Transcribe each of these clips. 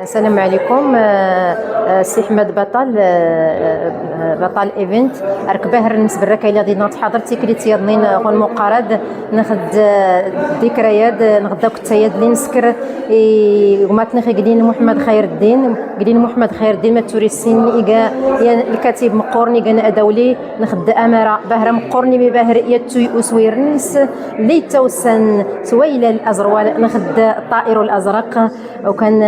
السلام عليكم. سي احمد بطل بطل ايفنت اركبه نسبه الركايله ديالنا حضرتي كليتي ضنين غون مقارد ناخذ ذكريات نغدا كتايد لي نسكر وما تنخي قلين محمد خير الدين ما توريسين إيجا الكاتب مقورني كان ادولي ناخذ اماره باهره مقورني بباهر يتوي اسويرنس لي توسن سويله الازروال ناخذ الطائر الازرق وكان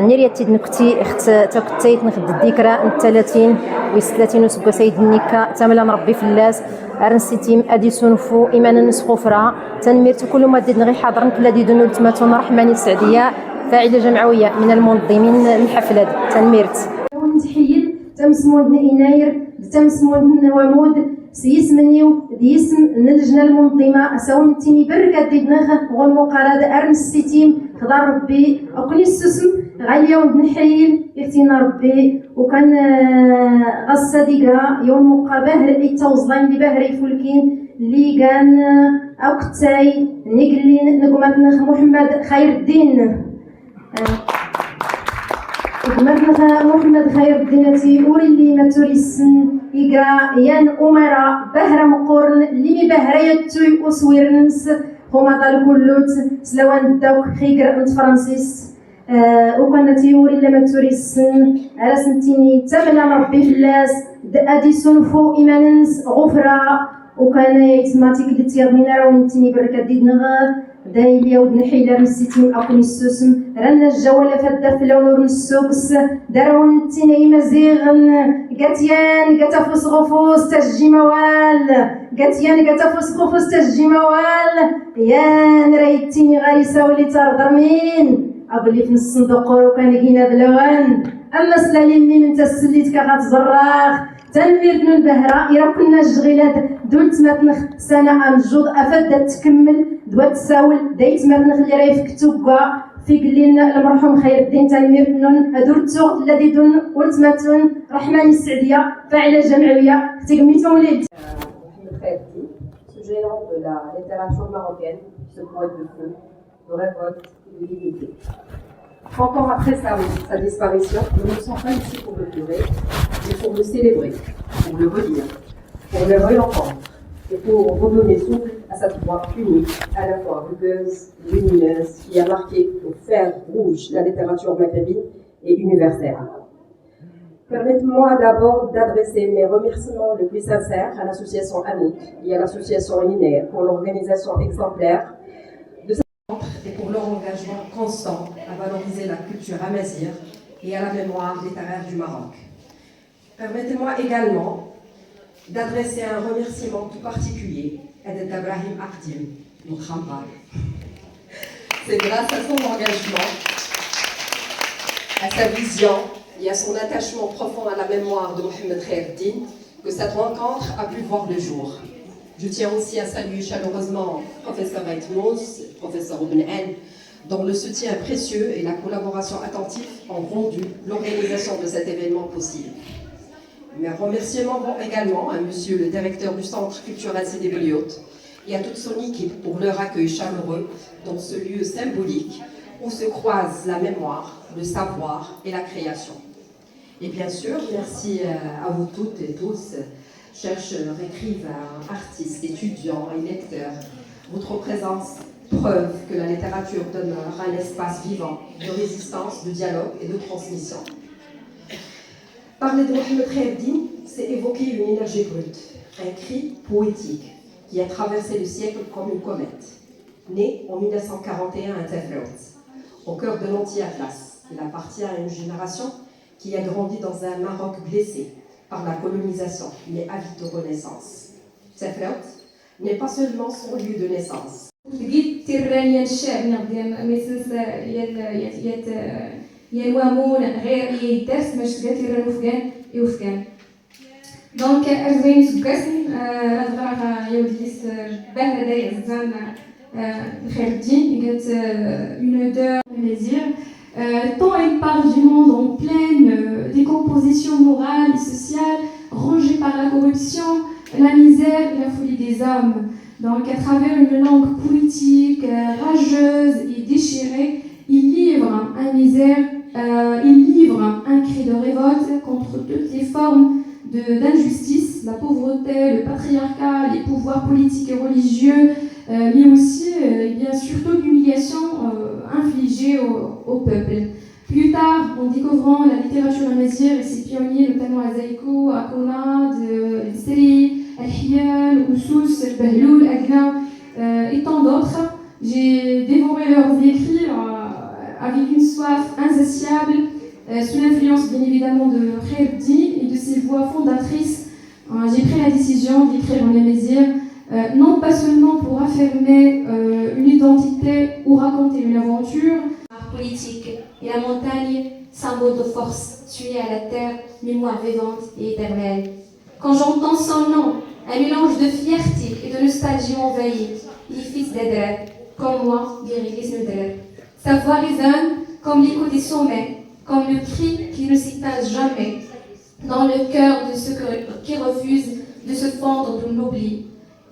نيريتي نكتي اخت تكتيت ناخذ الذكرى 30 و30 وسكو سيد النكا تملا نربي في اللاس ارنسيتيم اديسون فو ايمانا نسخوفرا تنميرت كل ما ديد نغي حاضرن كلا ديدون تماتون رحماني السعديه فاعله جمعويه من المنظمين الحفله تنميرت نتحيل تمسمون يناير تمسمون ومود سيس منيو ديسم اللجنه المنظمه اساون تيني بركه ديدناخ غون مقارد ارن السيتيم خضار ربي اقني السسم غاليه ونحيل يختينا ربي وكان غصديقه يوم مقابه التوزلين اللي باهري فولكين اللي كان اوكتاي نيكلين نقمتنخ محمد خير الدين محمد خير الدين أوري اللي ما توريسن إيكا يان أمرا بهرة مقورن اللي بهرة يتوي أسويرنس هما طال كلوت سلوان داوك خيكر انت فرانسيس وكان تيوري اللي ما توريسن على سنتيني تملا ربي في اللاس أديسون فو إيماننس غفرة وكان يتماتيك اللي تيضنينا ونتيني بركة ديدنا دايليا ودنحيلا نسيتين أقني السوسم رانا الجوالة فدا في لون السوكس دارون تيني مزيغن قاتيان قاتفوس غفوس تجي موال قاتيان قاتفوس غفوس تجي موال يان رايتيني غاريسة ولي تردرمين أبلي في الصندوق وكان كينا بلوان أما سلالي من تسليت كغات زراخ تنمير بن البهرة إلا كنا الجغيلات دولت ماتنخ سنة أمجود أفاد تكمل دوات تساول دايت ماتنخ اللي راهي في كتوبة في قلين المرحوم خير الدين تنمير بن دور التوغ الذي دون ولت ماتون رحماني السعدية فاعلة جمعوية تقميتهم وليد محمد خير الدين ce géant de la littérature marocaine, ce poète de feu, de révolte et de dignité. 30 ans après sa disparition, nous ne sommes pas ici pour le pleurer, mais pour le célébrer, pour le redire, pour le réentendre et pour redonner souffle à cette voix unique, à la fois rugueuse et lumineuse, qui a marqué au fer rouge la littérature maghrébine et universelle. Permettez-moi d'abord d'adresser mes remerciements les plus sincères à l'association Amouk et à l'association INER pour l'organisation exemplaire et pour leur engagement constant à valoriser la culture amazigh et à la mémoire littéraire du Maroc. Permettez-moi également d'adresser un remerciement tout particulier à Ibrahim Ardim, notre Khambal. C'est grâce à son engagement, à sa vision et à son attachement profond à la mémoire de Mohamed Khaireddine que cette rencontre a pu voir le jour. Je tiens aussi à saluer chaleureusement professeur Aitmous, professeur Ibn El, dont le soutien précieux et la collaboration attentive ont rendu l'organisation de cet événement possible. Mes remerciements vont également à monsieur le directeur du Centre culturel Sidi Bliout et à toute son équipe pour leur accueil chaleureux dans ce lieu symbolique où se croisent la mémoire, le savoir et la création. Et bien sûr, merci à vous toutes et tous, chercheurs, écrivains, artistes, étudiants et lecteurs. Votre présence preuve que la littérature demeure un espace vivant de résistance, de dialogue et de transmission. Parler de Mohamed Khaireddine, c'est évoquer une énergie brute, un cri poétique qui a traversé le siècle comme une comète. Né en 1941 à Tafraout, au cœur de l'anti-Atlas, il appartient à une génération qui a grandi dans un Maroc blessé par la colonisation, mais avide de renaissance. Tafraout n'est pas seulement son lieu de naissance. Donc, أجمعين سكاسن راه يوديس بان داي عزام خير الدين قالت une odeur plaisir tant il parle du monde en pleine décomposition morale et sociale rongée par la corruption, la misère et la folie des hommes. Donc, à travers une langue poétique, rageuse et déchirée, il livre un misère il livre un cri de révolte contre toutes les formes d'injustice, la pauvreté, le patriarcat, les pouvoirs politiques et religieux, mais aussi, bien surtout, l'humiliation infligée au peuple. Plus tard, en découvrant la littérature amazigh et ses pionniers, notamment Azaïko, Akona, Sri, Al-Hiyal, Oussous, Al-Bahloul, Agna, et tant d'autres, j'ai dévoré leurs écrits avec une soif insatiable, sous l'influence bien évidemment de Khaïr-Eddin et de ses voix fondatrices. J'ai pris la décision d'écrire en amazigh, non pas seulement pour affirmer une identité ou raconter une aventure. Politique et la montagne, symbole de force, tuée à la terre, mémoire vivante et éternelle. Quand j'entends son nom, un mélange de fierté et de nostalgie m'envahit. Il est fils d'Adreb, comme moi, Guérillis Nedreb. Sa voix résonne comme l'écho des sommets, comme le cri qui ne s'éteint jamais, dans le cœur de ceux qui refusent de se fendre de l'oubli.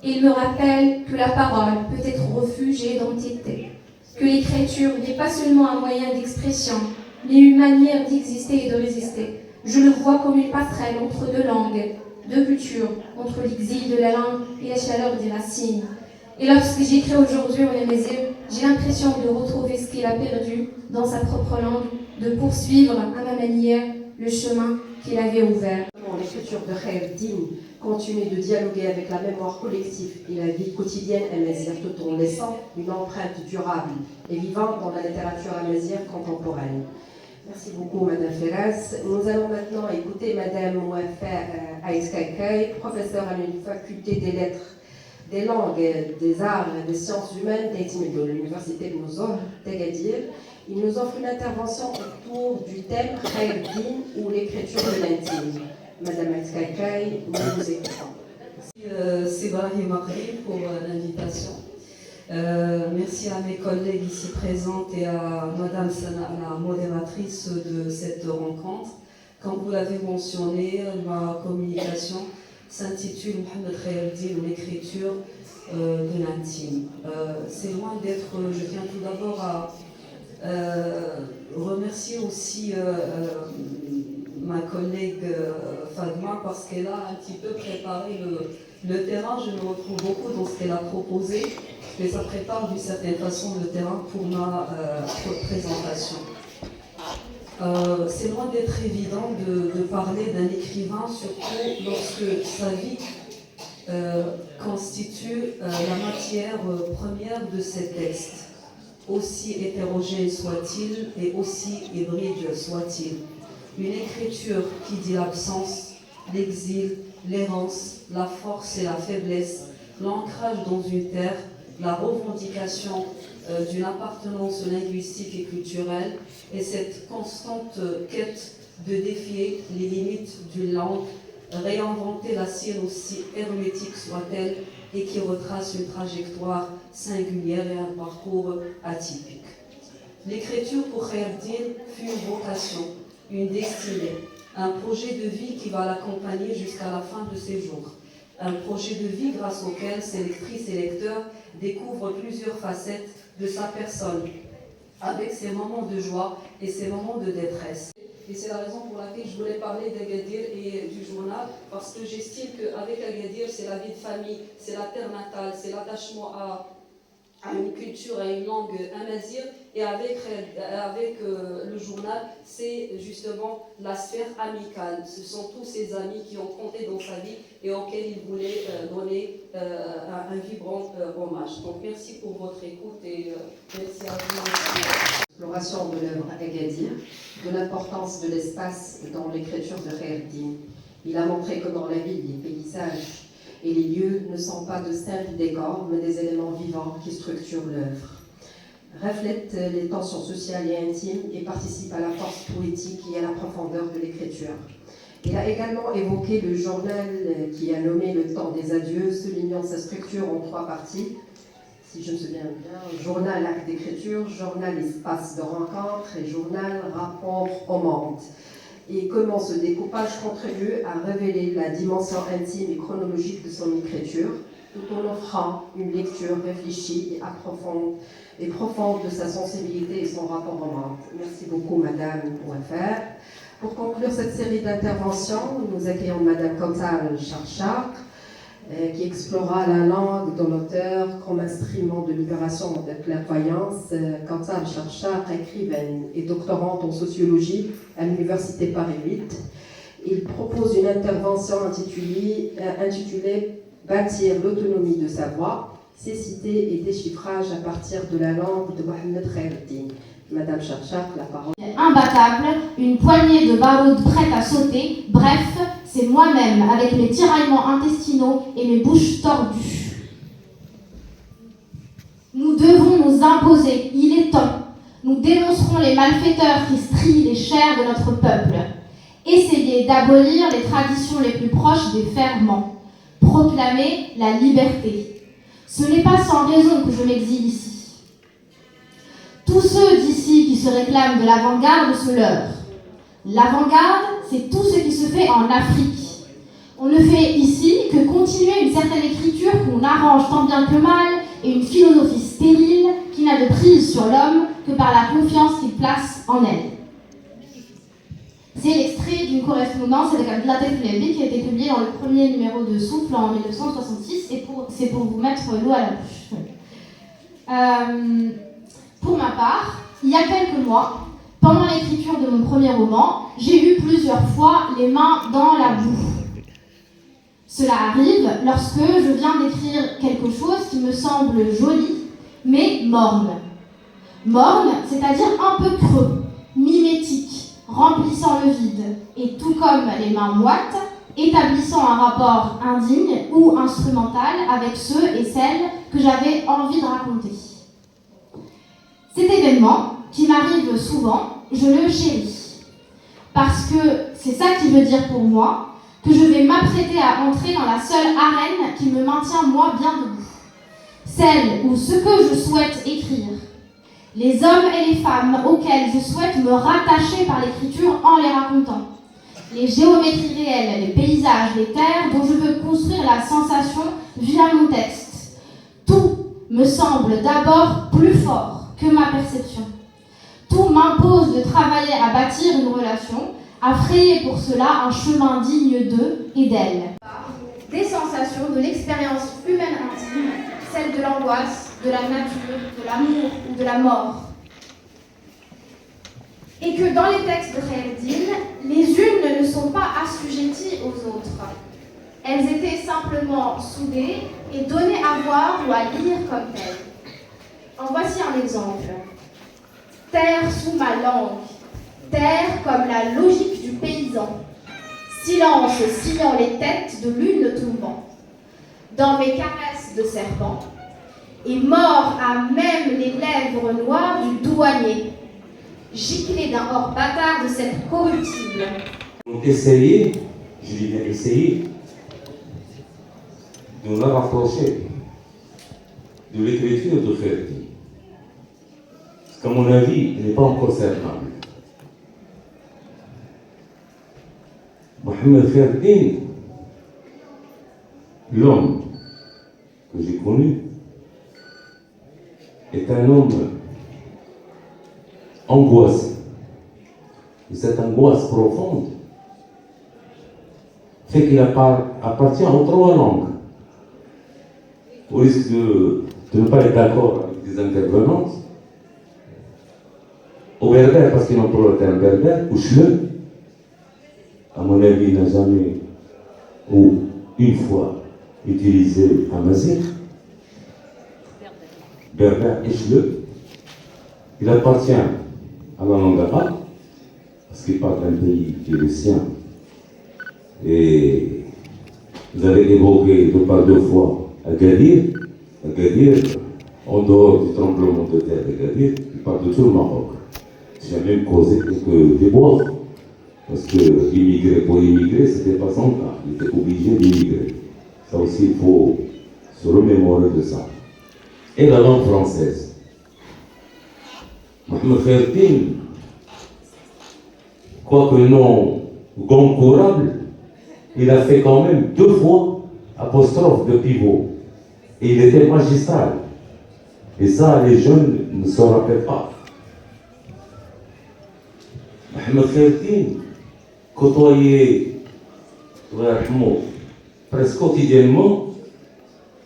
Il me rappelle que la parole peut être refuge et identité, que l'écriture n'est pas seulement un moyen d'expression, mais une manière d'exister et de résister. Je le vois comme une passerelle entre deux langues, deux cultures, entre l'exil de la langue et la chaleur des racines. Et lorsque j'écris aujourd'hui en amazigh, j'ai l'impression de retrouver ce qu'il a perdu dans sa propre langue, de poursuivre à ma manière le chemin qu'il avait ouvert. L'écriture de Khaïr-Eddin continue de dialoguer avec la mémoire collective et la vie quotidienne amazigh, tout en laissant une empreinte durable et vivante dans la littérature amazigh contemporaine. Merci beaucoup, Madame Ferraz. Nous allons maintenant écouter Madame Mouafa Aïskakay, professeure à la Faculté des Lettres, des Langues, des Arts et des Sciences Humaines de l'Université de Nouzor, d'Agadir. Il nous offre une intervention autour du thème Khaïr-Eddin ou l'écriture de l'intime. Madame Aïskakay, nous vous écoutons. Merci Ibrahim Akri pour l'invitation. Merci à mes collègues ici présentes et à Madame Sana, la modératrice de cette rencontre. Comme vous l'avez mentionné, ma communication s'intitule Mohamed Khaïr-Eddin ou l'écriture de l'intime. C'est loin d'être, je tiens tout d'abord à remercier aussi ma collègue Fadma parce qu'elle a un petit peu préparé le terrain. Je me retrouve beaucoup dans ce qu'elle a proposé, mais ça prépare d'une certaine façon le terrain pour ma présentation. C'est loin d'être évident de parler d'un écrivain, surtout lorsque sa vie constitue la matière première de ses textes, aussi hétérogène soit-il et aussi hybride soit-il. Une écriture qui dit l'absence, l'exil, l'errance, la force et la faiblesse, l'ancrage dans une terre, la revendication d'une appartenance linguistique et culturelle, et cette constante quête de défier les limites d'une langue, réinventer la sienne aussi hermétique soit-elle, et qui retrace une trajectoire singulière et un parcours atypique. L'écriture pour Khaïr-Eddin fut une vocation, une destinée, un projet de vie qui va l'accompagner jusqu'à la fin de ses jours. Un projet de vie grâce auquel ses lectrices et lecteurs découvrent plusieurs facettes de sa personne, avec ses moments de joie et ses moments de détresse. Et c'est la raison pour laquelle je voulais parler d'Agadir et du journal, parce que j'estime qu'avec Agadir, c'est la vie de famille, c'est la terre natale, c'est l'attachement à une culture, à une langue amazigh, et avec le journal, c'est justement la sphère amicale. Ce sont tous ses amis qui ont compté dans sa vie et auxquels il voulait donner un vibrant hommage. Donc merci pour votre écoute et merci à vous. L'exploration de l'œuvre Agadir, de l'importance de l'espace dans l'écriture de Khaïr-Eddin. Il a montré que dans la ville, les paysages et les lieux ne sont pas de simples décors, mais des éléments vivants qui structurent l'œuvre, reflètent les tensions sociales et intimes et participent à la force poétique et à la profondeur de l'écriture. Il a également évoqué le journal qui a nommé Le Temps des Adieux, soulignant sa structure en 3 parties. Si je me souviens bien, journal acte d'écriture, journal espace de rencontre et journal rapport au monde. Et comment ce découpage contribue à révéler la dimension intime et chronologique de son écriture, tout en offrant une lecture réfléchie et profonde de sa sensibilité et son rapport au monde. Merci beaucoup, Madame Ouafar. Pour conclure cette série d'interventions, nous accueillons Madame Kauthar Charchak, qui explorera la langue de l'auteur comme instrument de libération de la clairvoyance. Kauthar Charchak, écrivaine et doctorante en sociologie à l'Université Paris 8. Il propose une intervention intitulée Bâtir l'autonomie de sa voix, cécité et déchiffrage à partir de la langue de Mohamed Khayreddine. Madame Charchak, la parole. Imbattable, une poignée de barouds prête à sauter, bref, c'est moi-même avec mes tiraillements intestinaux et mes bouches tordues. Nous devons nous imposer, il est temps. Nous dénoncerons les malfaiteurs qui strient les chairs de notre peuple. Essayez d'abolir les traditions les plus proches des ferments. Proclamer la liberté. Ce n'est pas sans raison que je m'exile ici. Tous ceux d'ici qui se réclament de l'avant-garde se leurrent. L'avant-garde, c'est tout ce qui se fait en Afrique. On ne fait ici que continuer une certaine écriture qu'on arrange tant bien que mal et une philosophie stérile qui n'a de prise sur l'homme que par la confiance qu'il place en elle. C'est l'extrait d'une correspondance avec Abdelatif Levi qui a été publié dans le premier numéro de Souffle en 1966 et c'est pour vous mettre l'eau à la bouche. Pour ma part, il y a quelques mois, pendant l'écriture de mon premier roman, j'ai eu plusieurs fois les mains dans la boue. Cela arrive lorsque je viens d'écrire quelque chose qui me semble joli, mais morne. Morne, c'est-à-dire un peu creux, mimétique, remplissant le vide, et tout comme les mains moites, établissant un rapport indigne ou instrumental avec ceux et celles que j'avais envie de raconter. Cet événement, qui m'arrive souvent, je le chéris, parce que c'est ça qui veut dire pour moi que je vais m'apprêter à entrer dans la seule arène qui me maintient moi bien debout, celle où ce que je souhaite écrire, les hommes et les femmes auxquels je souhaite me rattacher par l'écriture en les racontant, les géométries réelles, les paysages, les terres dont je veux construire la sensation via mon texte. Tout me semble d'abord plus fort que ma perception. Tout m'impose de travailler à bâtir une relation, à frayer pour cela un chemin digne d'eux et d'elles. Des sensations, de l'expérience humaine intime, celle de l'angoisse, de la nature, de l'amour ou de la mort. Et que dans les textes de Khayreddine, les unes ne sont pas assujetties aux autres. Elles étaient simplement soudées et données à voir ou à lire comme telles. En voici un exemple. Terre sous ma langue, terre comme la logique du paysan, silence sciant les têtes de lune tombant, dans mes caresses de serpent, et mort à même les lèvres noires du douanier, giclé d'un or bâtard de cette corruptible. Essayez, je dis bien essayer, de la rapprocher de l'écriture de Khayreddine. Parce qu'à mon avis, il n'est pas encore certain. Mohamed Khayreddine, l'homme que j'ai connu, est un homme angoissé. Et cette angoisse profonde fait qu'il appartient aux trois langues. Au risque de ne pas être d'accord avec des intervenantes, au berbère, parce qu'il emploie le terme berbère, ou chle, à mon avis, n'a jamais ou une fois utilisé un mazir. Berbère et chle, il appartient à la langue arabe, parce qu'il parle d'un pays qui est le sien. Et vous avez évoqué deux fois Agadir, en dehors du tremblement de terre d'Agadir, il parle de tout le Maroc. J'ai même causé quelques déboires, parce que pour immigrer, c'était pas son cas, il était obligé d'immigrer. Ça aussi, il faut se remémorer de ça. Et la langue française. Mohamed Khayreddine, quoique non goncourable, il a fait quand même 2 fois apostrophe de pivot. Et il était magistral. Et ça, les jeunes ne se rappellent pas. Mohamed Khaïreddin côtoyait presque quotidiennement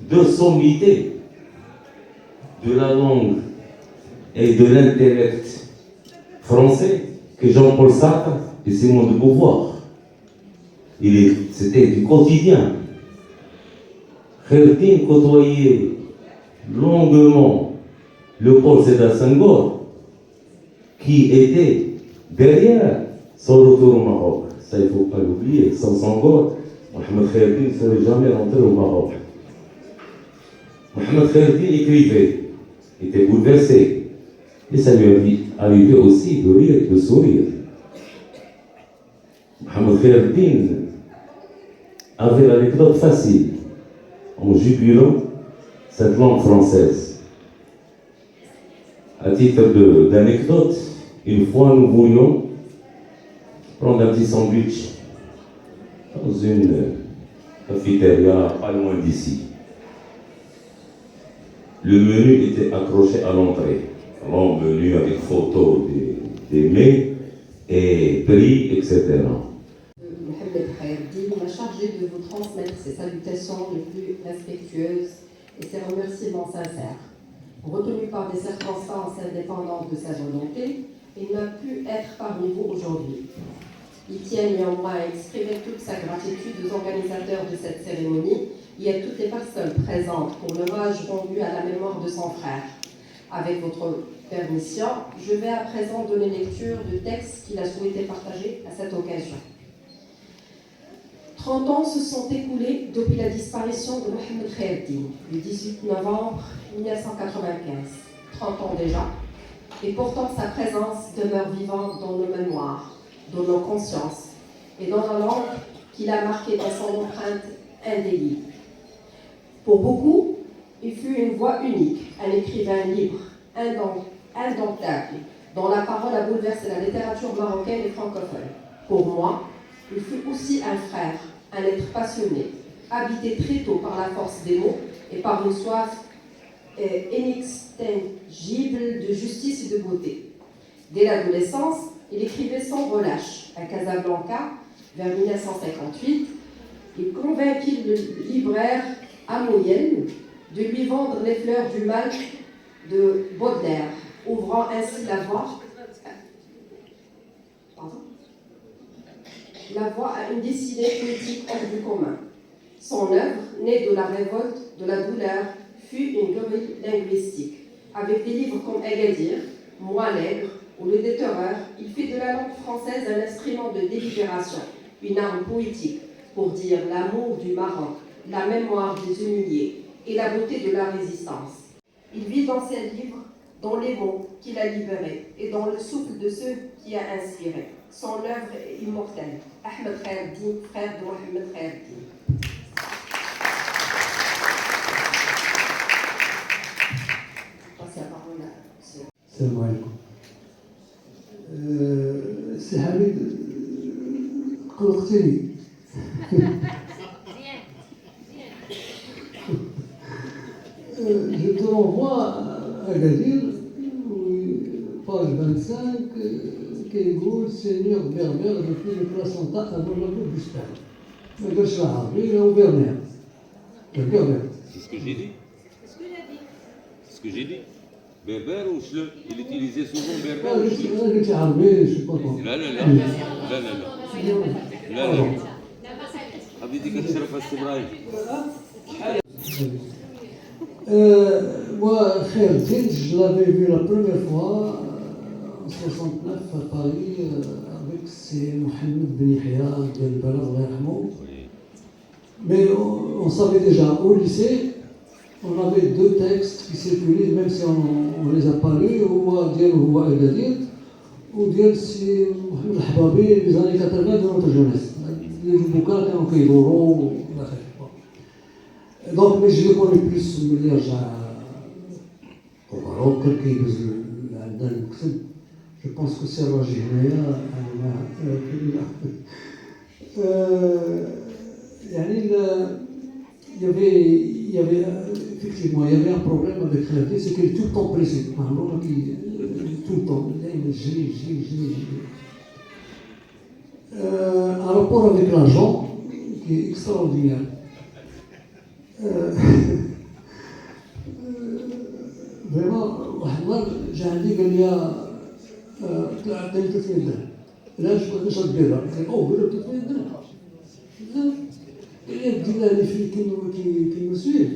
deux sommités de la langue et de l'intellect français que Jean-Paul Sartre et Simone de Beauvoir. C'était du quotidien. Khaïreddin côtoyait longuement le Paul Sédar Senghor, qui était derrière son retour au Maroc. Ça, il ne faut pas l'oublier. Sans Senghor, Mohamed Khaïreddin ne serait jamais rentré au Maroc. Mohamed Khaïreddin écrivait, était bouleversé, et ça lui arrivait aussi de rire et de sourire. Mohamed Khaïreddin avait l'anecdote facile en jubilant cette langue française. À titre d'anecdote, une fois nous voulions prendre un petit sandwich dans une cafétéria pas loin d'ici. Le menu était accroché à l'entrée. Un menu avec photos des mets et prix, etc. Mohamed Khaïreddin m'a chargé de vous transmettre ses salutations les plus respectueuses et ses remerciements sincères. Retenu par des circonstances indépendantes de sa volonté, il n'a pu être parmi vous aujourd'hui. Il tient néanmoins à exprimer toute sa gratitude aux organisateurs de cette cérémonie et à toutes les personnes présentes pour l'hommage rendu à la mémoire de son frère. Avec votre permission, je vais à présent donner lecture du texte qu'il a souhaité partager à cette occasion. 30 ans se sont écoulés depuis la disparition de Mohamed Khaïreddin, le 18 novembre 1995. 30 ans déjà, et pourtant sa présence demeure vivante dans nos mémoires, dans nos consciences, et dans la langue qu'il a marquée dans son empreinte indélébile. Pour beaucoup, il fut une voix unique, un écrivain libre, indomptable, dont la parole a bouleversé la littérature marocaine et francophone. Pour moi, il fut aussi un frère, un être passionné, habité très tôt par la force des mots et par une soif inextinguible de justice et de beauté. Dès l'adolescence, il écrivait sans relâche. À Casablanca, vers 1958, il convainquit le libraire Amoyenne de lui vendre Les Fleurs du Mal de Baudelaire, ouvrant ainsi la voie à une dessinée poétique hors du commun. Son œuvre, née de la révolte, de la douleur, fut une guérille linguistique. Avec des livres comme Agadir, Moi l'Aigre ou Le Déterreur, il fait de la langue française un instrument de délibération, une arme poétique pour dire l'amour du Maroc, la mémoire des humiliés et la beauté de la résistance. Il vit dans ses livres, dans les mots qu'il a libérés et dans le souffle de ceux qui a inspiré. Son œuvre est immortelle. Ahmed Khaïreddin, frère de Mohamed Khaïreddin. السلام عليكم. سي حميد قلقتني. Je te renvoie à Agadir, page 25, كيقول سينيور بربر depuis le placenta avant la boue du sperme. ما قالش العربي هو بربر. بربر. C'est ce que j'ai dit. C'est ce que j'ai dit. Berbère ou chleu? Il utilisait souvent berbère ou chleu. أنا قلت عربي je sais pas quoi. لا لا لا لا لا لا لا حبيبي كتشرف السبراي. Moi, Khaïreddin, je l'avais vu la première fois en 69 à Paris avec c'est Mohamed Ben Yahya de Balad Rahmo. Mais on savait déjà au lycée, on avait deux textes qui circulaient, même si on ne les a pas lus, ou Diel ou Agadir, ou Diel c'est Mohamed Al-Hababi des années 80 de notre jeunesse. Les bouquins كانوا كيدوروا إلى آخره. Donc, mais je le connais plus ملي رجع au Maroc كيدوز عندنا المكتب. Je pense que c'est راجع هنايا يعني il y avait effectivement il y avait un problème avec Khaled, c'est qu'il est tout le temps pressé. Tout le temps, un rapport avec l'argent qui est extraordinaire. Vraiment, j'ai un dit qu'il y a عطيني 300 درهم. علاش كنت نشرب بيضه؟ قلت له اوه بيضه 300 درهم. قال لي دينا لي في كيمسويه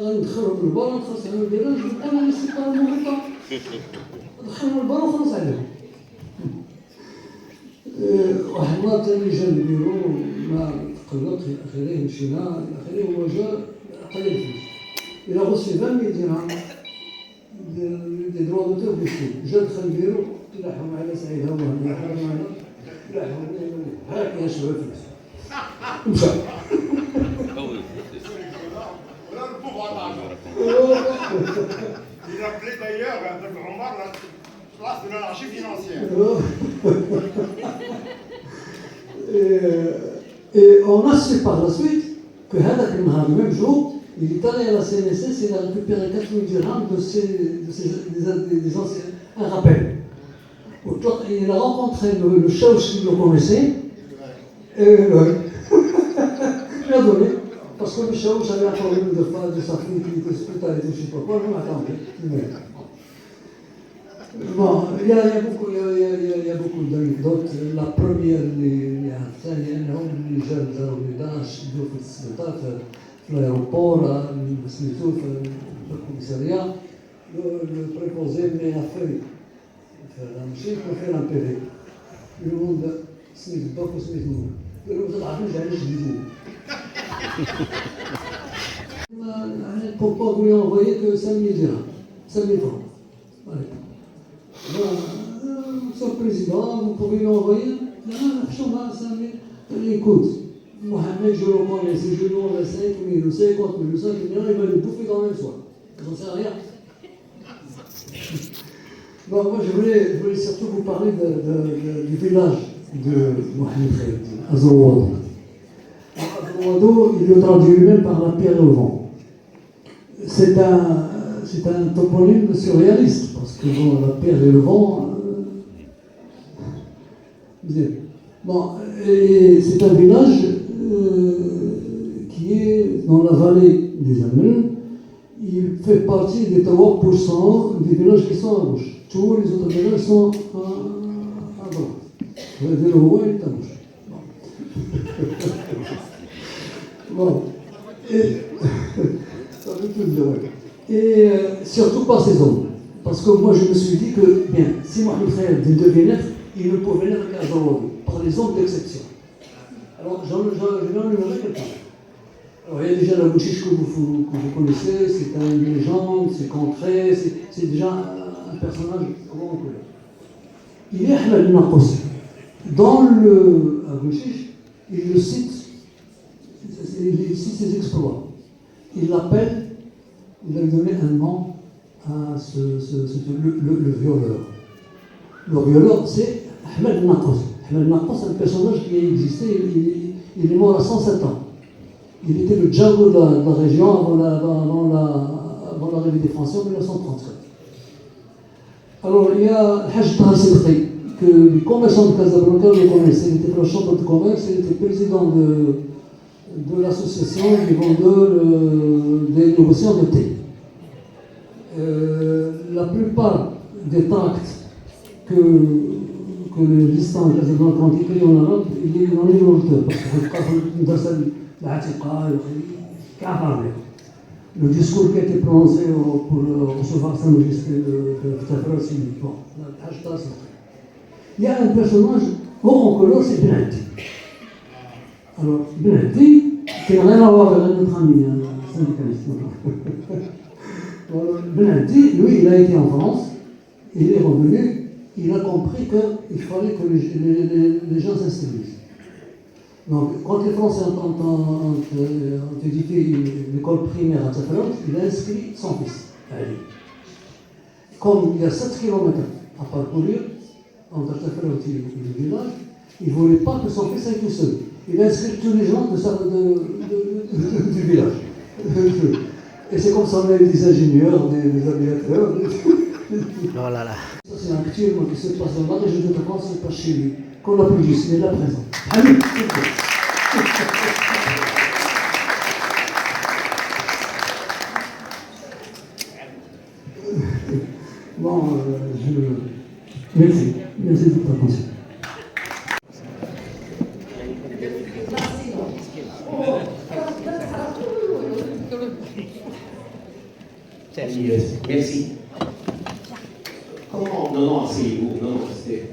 غندخلهم للبار نخلص عليهم البيضه نجيب انا نسيطر المغطى ندخلهم للبار ونخلص عليهم. واحد النهار ثاني جا البيرو ما تقلق الى اخره مشينا الى اخره هو جا عطاني الفلوس. الى غوصي 20 درهم des droits d'auteur des films. Je دخل البيرو تلاحظوا على سعيد هو هنا حرم معنا تلاحظوا هاك يا شباب فلوس مشى. Il appelait d'ailleurs Omar la place de l'anarchie financière. Et on a su par la suite que هذاك النهار le même jour il est allé à la CNSS et il a récupéré 4000 dirhams des anciens, un rappel. Il a rencontré le chef qui le connaissait et il a donné. Parce que le chef avait un problème de sa fille qui était hospitalisée, je ne sais pas quoi, je m'attendais. Bon, il y a beaucoup d'anecdotes. La première, الثانية أنهم اللي جاب ضربوا 11 يدوا في السلطات في l'aéroport, سميتو في الكوميسارية le préposé met la feuille ماشي pour faire un PV. Le monde سميت باك وسميت نور. قالوا ما تعرفوش علاش جديدين. Pourquoi vous lui envoyez que 5 000 dirhams, 5 000 francs. Monsieur le Président, vous pouvez lui envoyer la 5 000. Écoute, Mohamed, je le connais, si je lui envoie 5 000 ou 50 000 ou 5 000, il va le bouffer dans le même soir. J'en sais rien. Bon, moi, je voulais surtout vous parler du village de Mohamed Khaïrdine, Azrouado. Azrouado, il le traduit lui-même par la pierre au vent. C'est un toponyme surréaliste, parce que bon, la pierre et le vent. Bon, et c'est un village qui est dans la vallée des Amels. Il fait partie des 3% des villages qui sont à gauche. Tous les autres villages sont à droite. Vous voyez, le haut est à gauche. Bon. Et surtout pas ces hommes. Parce que moi je me suis dit que, bien, si Mohamed Khaïrdine devait naître, il ne pouvait naître qu'à Azrouado, par les hommes d'exception. Alors j'en énumérerai quelques-uns. Alors il y a déjà la bouchiche que vous connaissez, c'est une légende, c'est concret, c'est déjà un personnage comment on connaît. Il est Ahmed Naqosi. Dans le bouchiche, il le cite, ses exploits. Il l'appelle, il a donné un nom à le violeur. Le violeur, c'est Ahmed Naqos. Ahmed Naqos, c'est un personnage qui a existé, il est mort à 107 ans. Il était le django de la région avant l'arrivée des Français en 1937. Alors il y a Haj Taha Sidqi, que les commerçants de Casablanca le connaissaient. Il était dans la chambre de commerce, il était président de l'association des vendeurs des négociants de thé. La plupart des tracts que les listants de Casablanca ont écrits en arabe, il est dans les l'auteur, parce que le discours qui a été prononcé pour recevoir sa majesté de Tafra, c'est bon. Il y a un personnage haut en couleur, c'est Ben Addi. Alors, Ben Addi, qui n'a rien à voir avec notre ami syndicaliste. Ben Addi, lui, il a été en France, il est revenu, il a compris qu'il fallait que les gens s'instruisent. Donc, quand les Français ont édité l'école primaire à Tafra, il a inscrit son fils à lui. Comme il y a 7 km à parcourir entre Tafra et le village, il ne voulait pas que son fils aille tout seul. Il a inscrit tous les gens du village. Et c'est comme ça on a des ingénieurs, des aviateurs. Oh là là. Ça c'est un film qui se passe dans la région de France, ça se passe chez lui. Qu'on applaudisse, il est là présent. Allez, bon, merci de votre attention. Merci. Comment, non, asseyez-vous, non, restez.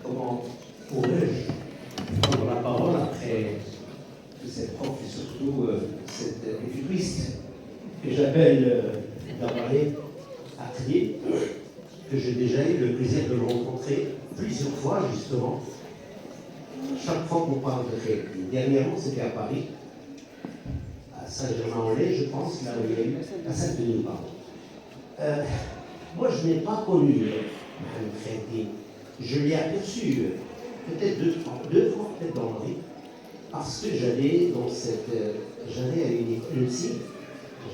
Comment pourrais-je prendre la parole après cette prof et surtout cette étudiante que j'appelle Dabaré Atelier, que j'ai déjà eu le plaisir de rencontrer plusieurs fois justement. Chaque fois qu'on parle de Khair. Dernièrement, c'était à Paris, à Saint-Germain-en-Laye, je pense, là où il y a eu, à Saint-Denis, pardon. Moi, je n'ai pas connu Mohamed Khair. Je l'ai aperçu peut-être deux fois peut-être dans ma vie, parce que j'allais à une école aussi,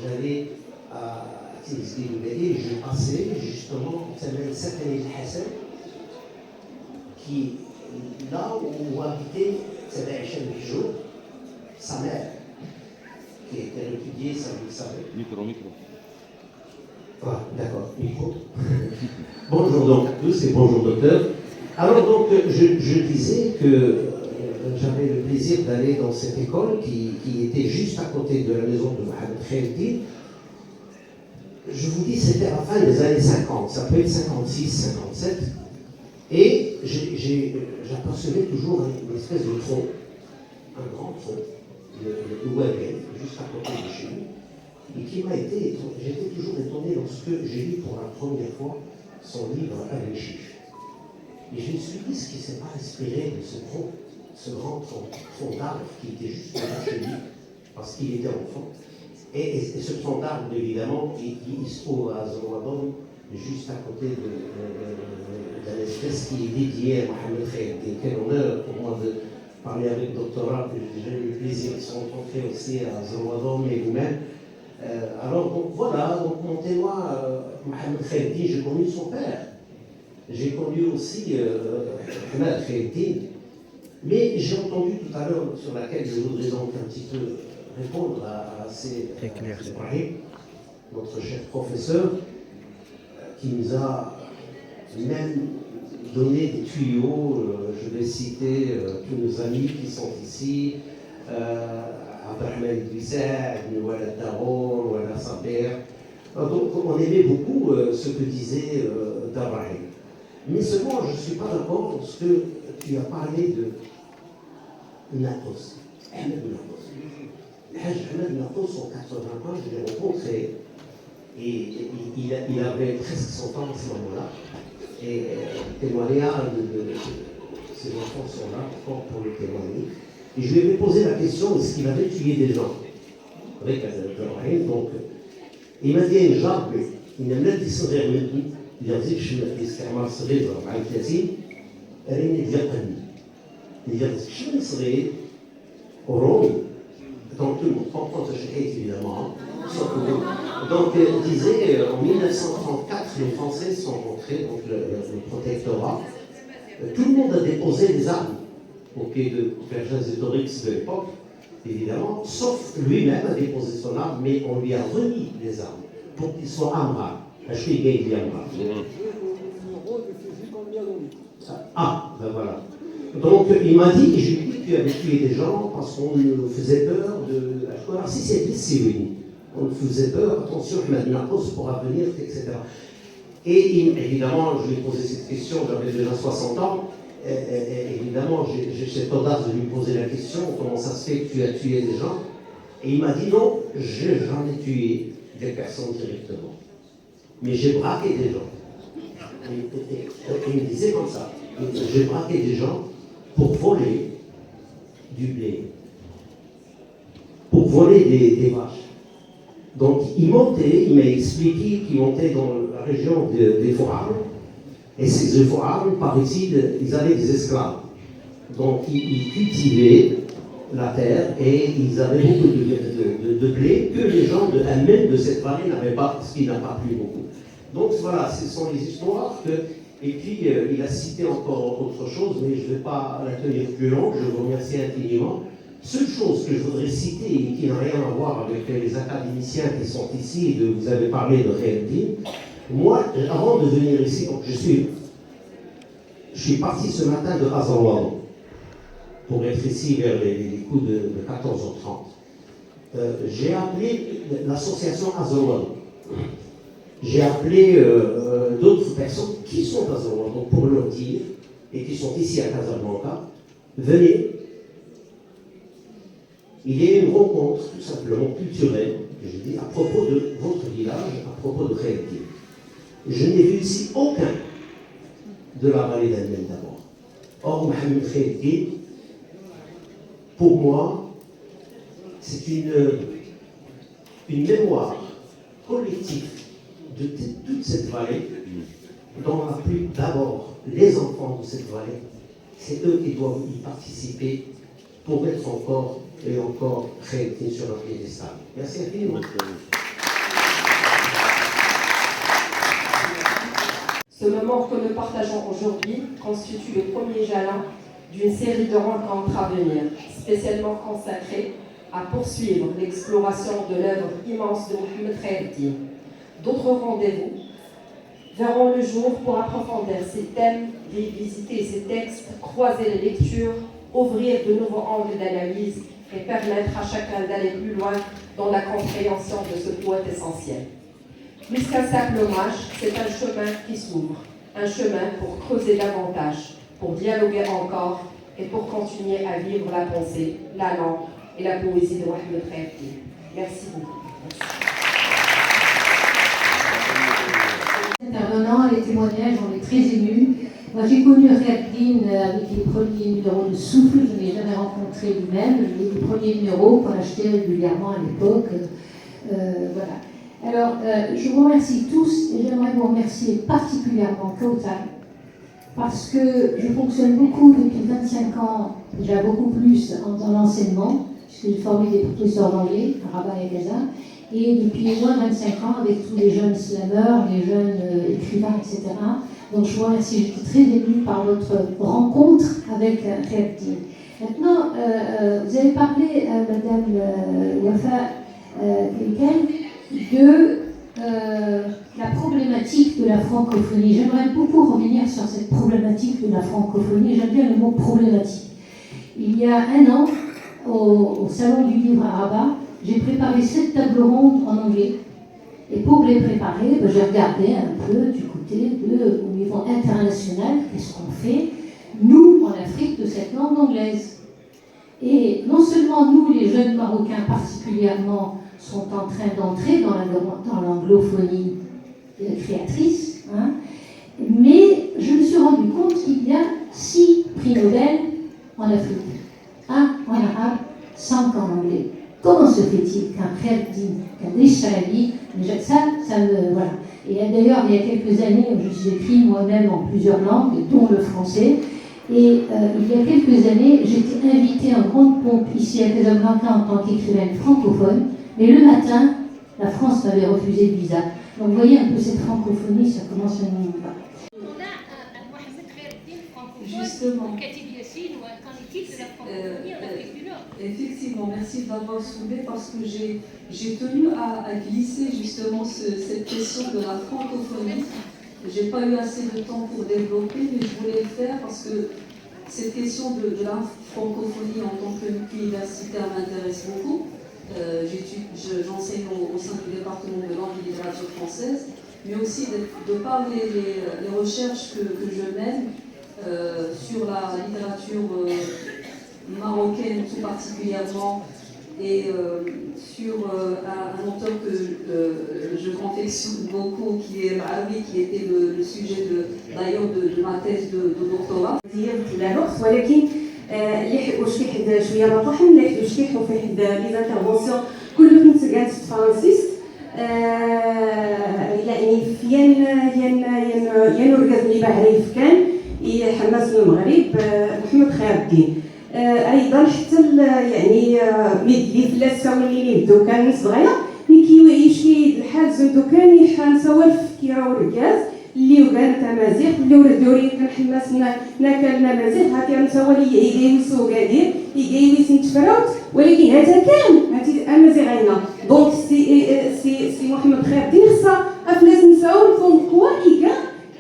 j'allais à Tilisbi et je passais justement au Sakani Hassan, qui là où habitait Sabaïchen Bijou, sa mère, qui était répudiée, ça vous le savez. Micro. Ah, d'accord, micro. Bonjour donc à tous et bonjour docteur. Alors donc, je disais que j'avais le plaisir d'aller dans cette école qui était juste à côté de la maison de Mohamed Khair. Je vous dis, c'était à la fin des années 50, ça peut être 56, 57, et j'apercevais toujours une espèce de tronc, un grand tronc, le Ouagen, juste à côté de chez nous, et qui m'a été, j'étais toujours étonné lorsque j'ai lu pour la première fois son livre Al-Chiche. Et je me suis dit, ce qui ne s'est pas inspiré de ce tronc, ce grand tronc d'arbre qui était juste là chez lui, parce qu'il était enfant. Et ce tronc d'arbre, évidemment, il se trouve à Zouadon, juste à côté d'un espèce qui est dédié à Mohamed Khair. Et quel honneur pour moi de parler avec le doctorat, que j'ai eu le plaisir de se rencontrer aussi à Zouadon et vous-même. Alors donc, voilà, donc mon témoin, Mohamed Khair, j'ai connu son père. J'ai connu aussi Ahmed Khair, mais j'ai entendu tout à l'heure, sur laquelle je voudrais donc un petit peu répondre à notre cher professeur, qui nous a même donné des tuyaux. Je vais citer tous nos amis qui sont ici, Abdelrahman Idrissa, Nouala Daron, Nouala Saber. Donc on aimait beaucoup ce que disait Dabaré. Mais seulement, je ne suis pas d'accord parce que tu as parlé de Natos, Ahmed Natos. Ahmed Natos, en 81, je l'ai rencontré et il avait presque 100 ans à ce moment-là. Et témoignage de ses enfants sont là encore pour le témoigner. Et je lui avais posé la question, est-ce qu'il avait tué des gens avec Azal. Donc, il m'a dit une jambe, il n'a même dit il a dit que je suis استعمار صغير مع 30 راني ديالني ديال شنو صغير ورومي donc tout le monde comprend ce que évidemment. Donc il disait en 1934 les Français sont rentrés donc le protectorat. Tout le monde a déposé des armes au pied de Vergès de l'époque, évidemment, sauf lui-même a déposé son arme, mais on lui a remis les armes pour qu'il soit amra. Ah, ben voilà. Donc il m'a dit, et je lui ai dit que tu avais tué des gens parce qu'on nous faisait peur de. Alors si c'est blessé, on nous faisait peur, attention, Ahmed Natos pourra venir, etc. Et évidemment, je lui ai posé cette question, j'avais déjà 60 ans, et évidemment, j'ai cette audace de lui poser la question, comment ça se fait que tu as tué des gens? Et il m'a dit non, j'en ai tué des personnes directement. Mais j'ai braqué des gens. Et il me disait comme ça, j'ai braqué des gens pour voler du blé, pour voler des vaches. Donc il montait, il m'a expliqué qu'il montait dans la région des Foarmes, et ces Foarmes, paraît-il, ils avaient des esclaves. Donc ils cultivaient la terre et ils avaient beaucoup de blé que les gens de Amman, de cette vallée, n'avaient pas, parce qu'il n'a pas plu beaucoup. Donc voilà, ce sont les histoires que... Et puis, il a cité encore autre chose, mais je ne vais pas la tenir plus longue, je vous remercie infiniment. Seule chose que je voudrais citer et qui n'a rien à voir avec les académiciens qui sont ici, vous avez parlé de Khaireddine. Moi, avant de venir ici, donc je suis parti ce matin de Azawad pour être ici vers les coups de 14h30. J'ai appelé l'association Azawad. J'ai appelé d'autres personnes qui sont à Azawad, donc pour leur dire, et qui sont ici à Casablanca, venez. Il y a une rencontre tout simplement culturelle, je dis, à propos de votre village, à propos de Khaireddine. Je n'ai vu ici aucun de la vallée d'Amman d'abord. Or, Mohamed Khaireddine, pour moi, c'est une mémoire collective de toute cette vallée, dont a plu d'abord les enfants de cette vallée. C'est eux qui doivent y participer pour être encore et encore Khaireddine sur un piédestal. Merci infiniment. Ce moment que nous partageons aujourd'hui constitue le premier jalon d'une série de rencontres à venir, spécialement consacrées à poursuivre l'exploration de l'œuvre immense de Mohamed Khaireddine. D'autres rendez-vous verront le jour pour approfondir ces thèmes, visiter ces textes, croiser les lectures, ouvrir de nouveaux angles d'analyse et permettre à chacun d'aller plus loin dans la compréhension de ce poète essentiel. Plus qu'un simple hommage, c'est un chemin qui s'ouvre, un chemin pour creuser davantage, pour dialoguer encore et pour continuer à vivre la pensée, la langue et la poésie de Mohamed Khaireddine. Merci beaucoup. Intervenants, les témoignages, on est très émus. Moi, j'ai connu Khaireddine avec les premiers numéros de Souffle. Je ne l'ai jamais rencontré lui-même. J'ai les premiers numéros qu'on achetait régulièrement à l'époque. Voilà. Alors, je vous remercie tous et j'aimerais vous remercier particulièrement Kautal parce que je fonctionne beaucoup depuis 25 ans, déjà beaucoup plus dans l'enseignement, puisque j'ai formé des professeurs d'anglais à Rabat et à Gaza, et depuis moins de 25 ans avec tous les jeunes slammeurs, les jeunes écrivains, etc. Donc je vous remercie, j'étais très émue par votre rencontre avec Khaireddine. Maintenant, vous avez parlé, Madame Wafa Kelken, de la problématique de la francophonie. J'aimerais beaucoup revenir sur cette problématique de la francophonie. J'aime bien le mot problématique. Il y a un an, au Salon du Livre à Rabat, j'ai préparé 7 tables rondes en anglais. Et pour les préparer, j'ai regardé un peu du côté au niveau international, qu'est-ce qu'on fait, nous, en Afrique, de cette langue anglaise. Et non seulement nous, les jeunes Marocains particulièrement, sont en train d'entrer dans l'anglophonie créatrice, hein, mais je me suis rendu compte qu'il y a 6 prix Nobel en Afrique. 1 en arabe, 5 en anglais. Comment se fait-il qu'un Khaireddine, qu'un Esharabi, ça me... Voilà. Et d'ailleurs, il y a quelques années, je suis écrit moi-même en plusieurs langues, dont le français, et il y a quelques années, j'étais invitée en grande pompe ici à Casablanca en tant qu'écrivaine francophone, mais le matin, la France m'avait refusé le visa. Donc vous voyez un peu cette francophonie, ça commence à nous... Justement. Effectivement, merci d'avoir soulevé parce que j'ai tenu à glisser justement cette question de la francophonie. J'ai pas eu assez de temps pour développer, mais je voulais le faire parce que cette question de la francophonie en tant qu'universitaire m'intéresse beaucoup. J'enseigne au sein du département de langue et littérature française, mais aussi de par les recherches que je mène sur la littérature marocaine tout particulièrement et sur un auteur que je confectionne beaucoup qui est l'arabe, qui était le sujet d'ailleurs de ma thèse de doctorat. اللي يحبوا شي حد شويه مطوحين اللي يحبوا شي يحبوا فيه حد لي زانترفونسيون كله كنت قاعد في فرانسيس يعني ين ورقد لي بعريف كان حماس المغرب محمد خير الدين ايضا حتى يعني ميدلي فلاس ساولي نبداو كان صغيره ملي كيعيش كيد الحال زندو كان يحان سوالف كيراو الركاز اللي وكان تمازيغ اللي ورد دوري كنحماسنا ناكلنا مازيغ هاكي نسولي يجيوسو قادير يجيوس نتفراوت ولكن هذا كان هاتي امازيغينا دونك سي محمد خير الدين خصها افلاس نساو فون كوا ايكا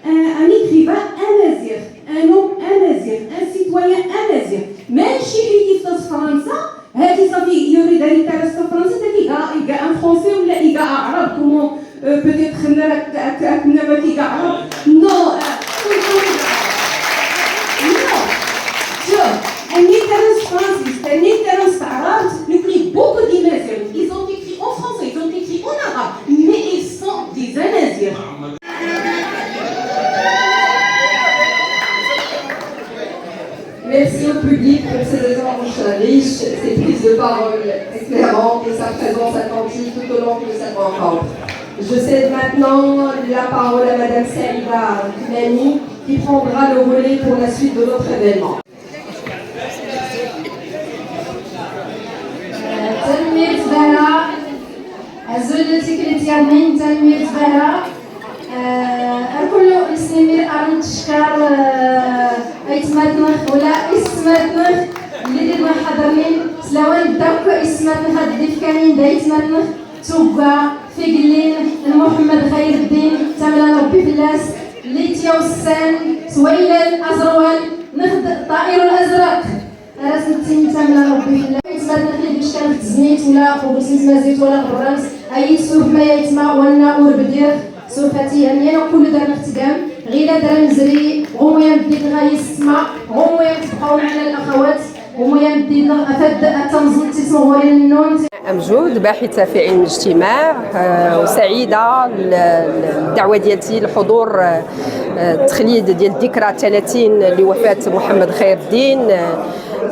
ان ايكريفان امازيغ ان هوم امازيغ ان سيتويان امازيغ ماشي كيف تص فرنسا هادي صافي يريد ان يتعرف فرنسا تاكي ان فرونسي ولا ايكا عرب كومون peut-être خمنا ما كيكا عرب نو un étalon français, un étalon arabe, nous pris beaucoup d'Amazirs. Ils ont écrit en français, ils ont écrit en arabe, mais ils sont des Amazirs. Merci au public pour ces échanges riches, ces prises de parole éclairantes et sa présence attentive tout au long de cette rencontre. Je cède maintenant la parole à Madame Saïda Kimani qui prendra le relais pour la suite de notre événement. تنمية بهرة زوجتي كريتيانين تنمية بهرة الكل يستمر أن تشكر أيتماتنخ ولا إسماتنخ اللي ديما حضرين سلاوان داوك إسماتنخ هاد الضيف كاملين دايتماتنخ توبا فيقلين محمد خير الدين تملا ربي فلاس ليتيا والسان سويلة الأزروال نخد الطائر الأزرق راسم تيم تملا ربي فلاس إسماتنخ اللي باش كان في الزنيت ولا خوبسنت مازيت ولا برانس أي سوف ما يتما وانا وربدير سوفتي هنيا كل دار اختقام غير دار مزري غويا بديت غايسما غويا تبقاو معنا الأخوات وميا بديت أفاد التنظيم تيصوري النون أمجود باحثة في علم الاجتماع وسعيدة الدعوة ديالتي لحضور التخليد ديال الذكرى 30 لوفاة محمد خير الدين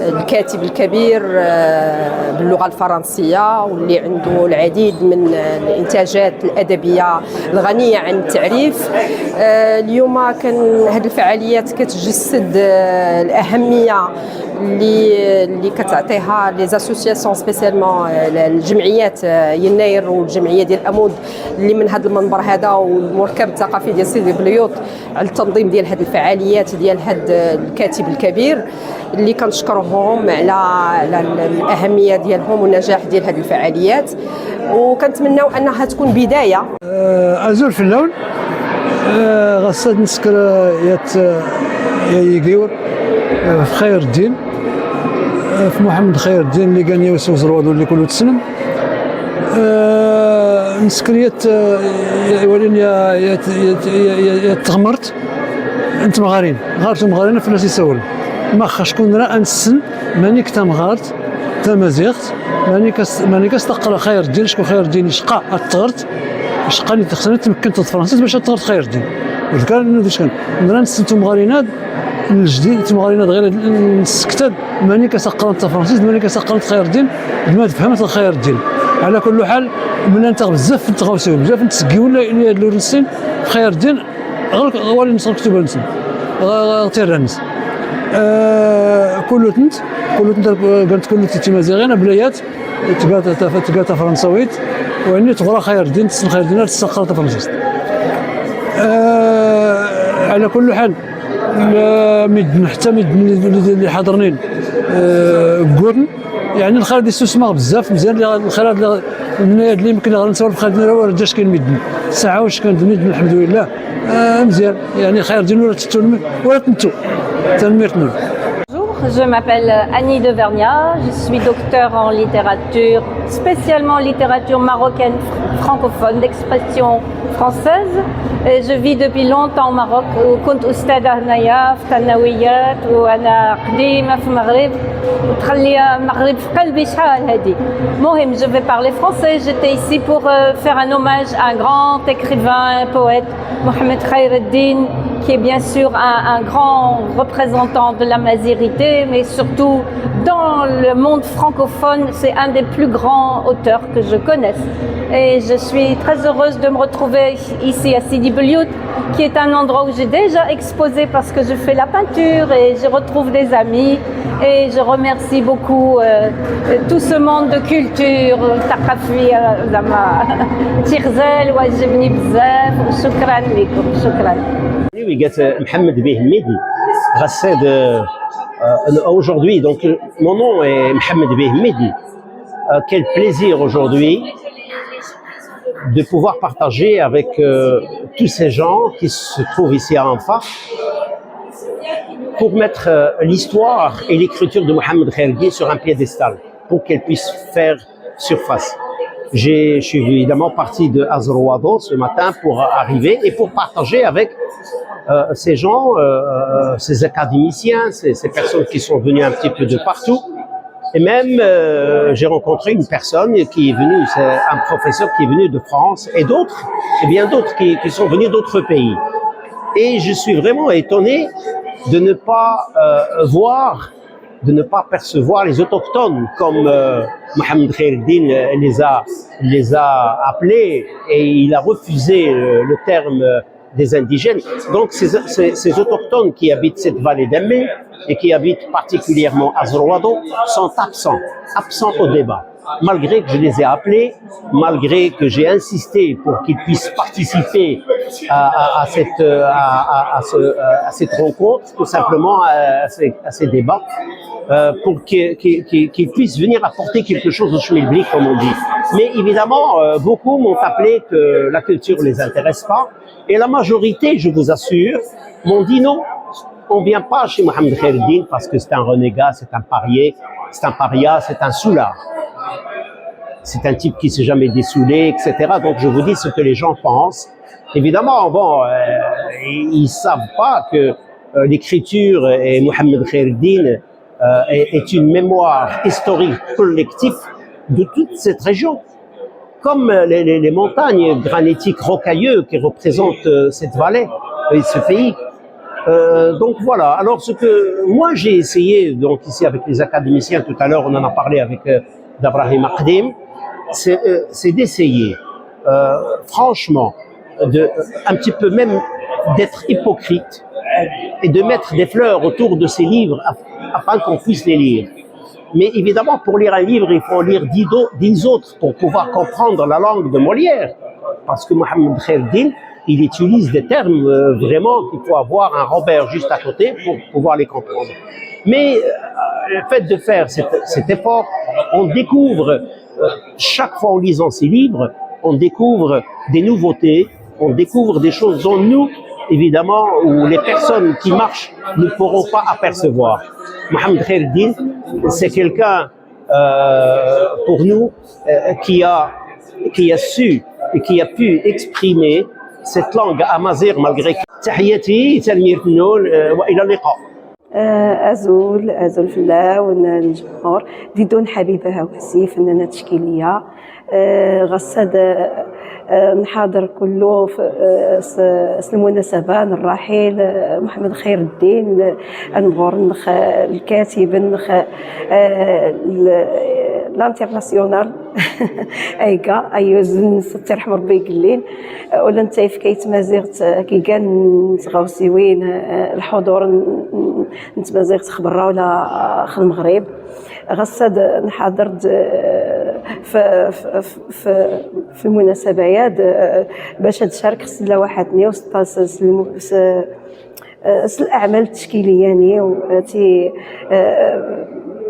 الكاتب الكبير باللغة الفرنسية واللي عنده العديد من الإنتاجات الأدبية الغنية عن التعريف. اليوم كان هذه الفعاليات كتجسد الأهمية اللي كتعطيها لي زاسوسياسيون سبيسيالمون الجمعيات يناير والجمعيه ديال الامود اللي من هذا المنبر هذا والمركب الثقافي ديال سيدي بليوط على التنظيم ديال هذه الفعاليات ديال هذا الكاتب الكبير اللي كنشكرهم على الاهميه ديالهم والنجاح ديال هذه الفعاليات وكنتمناو انها تكون بدايه. ازول في اللون غصد نسكر يا يقيور في خير الدين في محمد خير الدين اللي كان يوسف زرواد واللي كله تسلم نسكريت ولين يا تغمرت انت مغارين غارت مغارين فلاش يسول ما شكون راه انسن ماني كتا مغارت تا مازيغت ماني كستقرا خير الدين شكون خير الدين شقا التغرت شقاني تخسرني تمكنت الفرنسيس باش تغرت خير الدين وذكر واش كان راه نسنتو مغارينات الجديد تمغارينا غير نسكتد ماني كسقرت الفرنسيس ماني كسقرت خير الدين ما فهمت خير الدين على كل حال من انت بزاف نتغاوسوا بزاف نتسقيو ولا لورنسين خير الدين غير هو اللي نسق كتب الناس غير الناس كله تنت قلت كله تيمازيغين بلايات تقات فرنساويت واني تغرى خير الدين تسن خير الدين تسقرت الفرنسيس على كل حال ميدن حتى ميدن اللي حاضرين كورن يعني الخالد يستسمع بزاف مزيان الخالد اللي يمكن غنسولف خالد ولا جاش كاين ميدن ساعه واش كان ميدن الحمد لله مزيان يعني خير دين ولا تنتو تنمير نور. Je m'appelle Annie de Vergna, je suis docteure en littérature, spécialement littérature marocaine francophone d'expression française. Et je vis depuis longtemps au Maroc. كنت أستاذة هنايا في الثانويات وأنا قديمة في المغرب وتخلي المغرب في قلبي شحال هادي. مهم je vais parler français. J'étais ici pour faire un hommage à un grand écrivain, un poète, Mohamed Khayr el-Din, qui est bien sûr un grand représentant de la mazirité, mais surtout dans le monde francophone, c'est un des plus grands auteurs que je connaisse. Et je suis très heureuse de me retrouver ici à Sidi Beliout, qui est un endroit où j'ai déjà exposé parce que je fais la peinture et je retrouve des amis. Et je remercie beaucoup tout ce monde de culture, ثقافية زعما تيغزال وعجبني بزاف وشكرا لكم شكرا. Oui, Mohamed Behmidi. Aujourd'hui, donc mon nom est Mohamed Behmidi. Quel plaisir aujourd'hui de pouvoir partager avec tous ces gens qui se trouvent ici à Anfa pour mettre l'histoire et l'écriture de Mohamed Khayr sur un piédestal, pour qu'elle puisse faire surface. Je suis évidemment parti de Azrouado ce matin pour arriver et pour partager avec ces gens, ces académiciens, ces personnes qui sont venues un petit peu de partout. Et même, j'ai rencontré une personne qui est venue, c'est un professeur qui est venu de France et d'autres, et bien d'autres qui sont venus d'autres pays. Et je suis vraiment étonné de ne pas voir, de ne pas percevoir les autochtones comme Mohamed Khayr les a appelés et il a refusé le terme des indigènes. Donc ces autochtones qui habitent cette vallée d'Amé et qui habitent particulièrement Azrouado sont absents au débat. Malgré que je les ai appelés, malgré que j'ai insisté pour qu'ils puissent participer à cette rencontre, tout simplement à ces débats, pour qu'ils puissent venir apporter quelque chose au schmilblick, comme on dit. Mais évidemment, beaucoup m'ont appelé que la culture ne les intéresse pas, et la majorité, je vous assure, m'ont dit non, on ne vient pas chez Mohamed Khayr parce que c'est un renégat, c'est un paria, c'est un soulard. C'est un type qui ne s'est jamais dessoulé, etc. Donc je vous dis ce que les gens pensent. Évidemment, bon, ils ne savent pas que l'écriture et Mohamed Khayr est une mémoire historique collective de toute cette région. Comme les montagnes granitiques rocailleuses qui représentent cette vallée et ce pays. Donc voilà, alors ce que moi j'ai essayé, donc ici avec les académiciens, tout à l'heure on en a parlé avec d'Abrahim Akdim, c'est d'essayer, franchement, un petit peu même d'être hypocrite et de mettre des fleurs autour de ces livres afin qu'on puisse les lire. Mais évidemment, pour lire un livre, il faut lire 10 autres pour pouvoir comprendre la langue de Molière. Parce que Mohamed Khayr, il utilise des termes vraiment qu'il faut avoir un Robert juste à côté pour pouvoir les comprendre. Mais le fait de faire cet effort, on découvre, chaque fois en lisant ces livres, on découvre des nouveautés, on découvre des choses dont nous, évidemment, ou les personnes qui marchent ne pourront pas apercevoir. Mohamed Khayr, c'est quelqu'un, pour nous, qui a su et qui a pu exprimer cette langue amazigh malgré que. تحياتي تلميذ النون والى اللقاء. أزول فلا والجمهور ديدون حبيبة هواسي فنانة تشكيلية غصد نحاضر كله في المناسبة الرحيل محمد خير الدين نغور الكاتب لانترناسيونال ايكا ايوزن ترحم ربي يقلين ولا نتاي في كيت مازيغت كي كان تغاوسيوين الحضور نتمازيغت خبره ولا خ المغرب غصد نحضرت في المناسبات باش تشارك خصنا واحد 116 الاعمال التشكيليه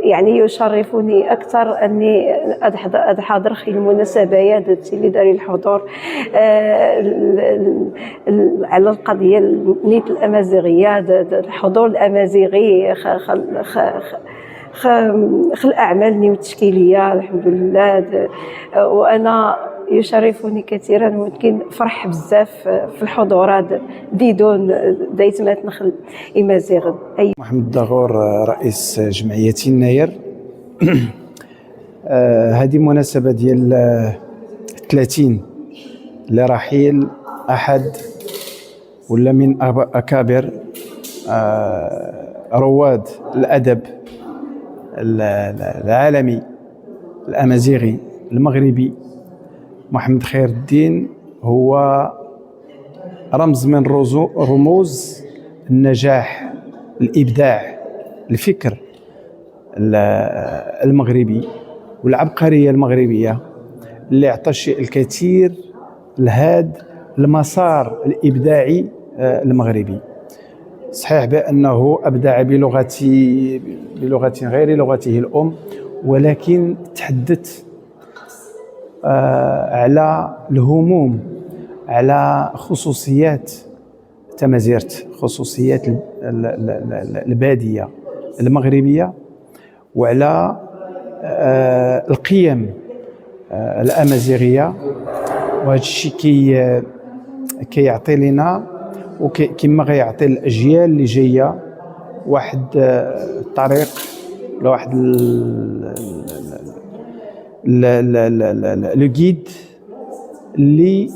يعني يشرفني أكثر أني أحضر في المناسبات اللي داري الحضور على القضية نيت الأمازيغية الحضور الأمازيغي الأعمال نيو التشكيلية الحمد لله وأنا يشرفني كثيرا ويمكن فرح بزاف في الحضورات ديدون دايت ما تنخل إمازيغ محمد داغور رئيس جمعية الناير. هذه مناسبة ديال 30 لرحيل أحد ولا من أكابر رواد الأدب العالمي الأمازيغي المغربي. محمد خير الدين هو رمز من رموز النجاح، الإبداع، الفكر المغربي والعبقرية المغربية، اللي عطى الشيء الكثير لهذا المسار الإبداعي المغربي. صحيح بأنه أبدع بلغة غير لغته الأم، ولكن تحدث على الهموم، على خصوصيات تمازيرت، خصوصيات البادية المغربية، وعلى القيم الأمازيغية. وهذا الشيء كيعطي لنا وكما غيعطي الأجيال اللي جاية واحد الطريق لواحد لو جيد اللي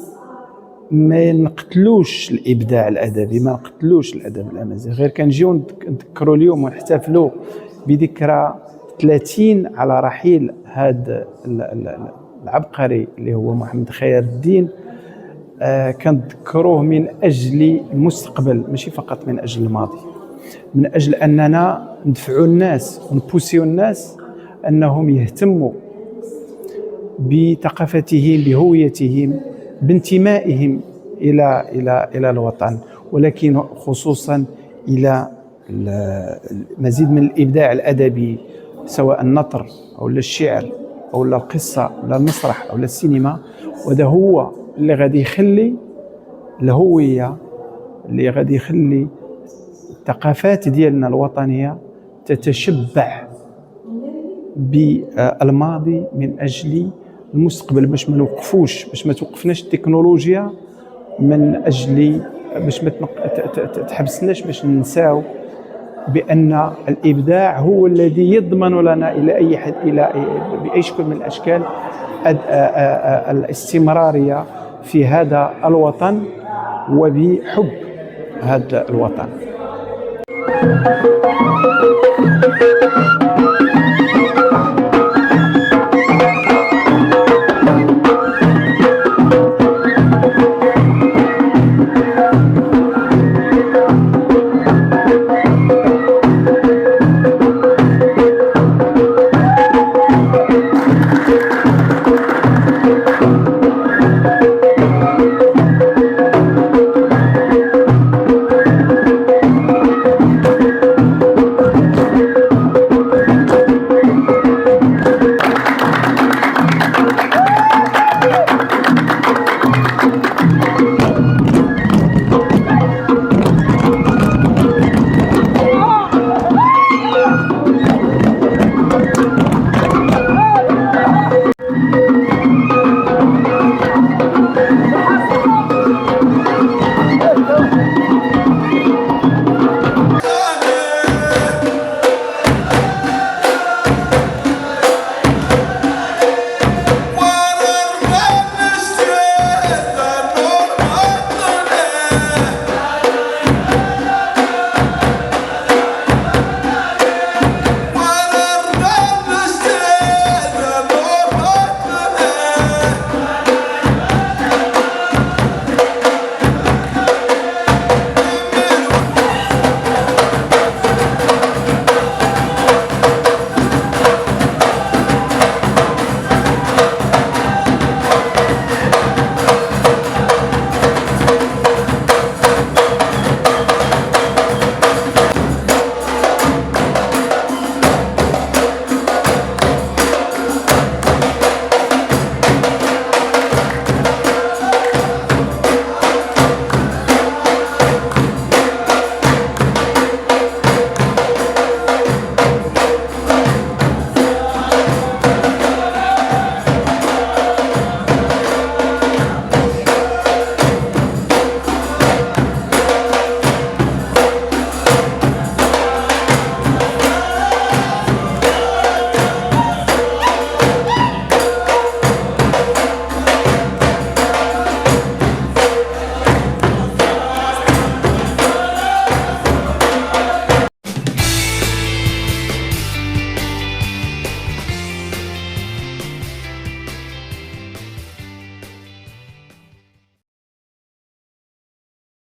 ما نقتلوش الابداع الادبي، ما نقتلوش الادب الامازيغي، غير كنجيو نذكروا اليوم ونحتفلوا بذكرى 30 على رحيل هذا العبقري اللي هو محمد خير الدين. كنذكروه من اجل المستقبل، ماشي فقط من اجل الماضي، من اجل اننا ندفعوا الناس ونبوسيو الناس انهم يهتموا بثقافتهم، بهويتهم، بانتمائهم الى الوطن، ولكن خصوصا الى المزيد من الابداع الادبي، سواء النثر او الشعر او القصه او المسرح او السينما. وهذا هو اللي غادي يخلي الهويه، اللي غادي يخلي الثقافات ديالنا الوطنيه تتشبع بالماضي من اجل المستقبل، باش ما نوقفوش، باش ما توقفناش التكنولوجيا، من اجل باش ما تحبسناش، باش ننساو بان الابداع هو الذي يضمن لنا الى اي حد، الى باي شكل من الاشكال الاستمراريه في هذا الوطن وبحب هذا الوطن.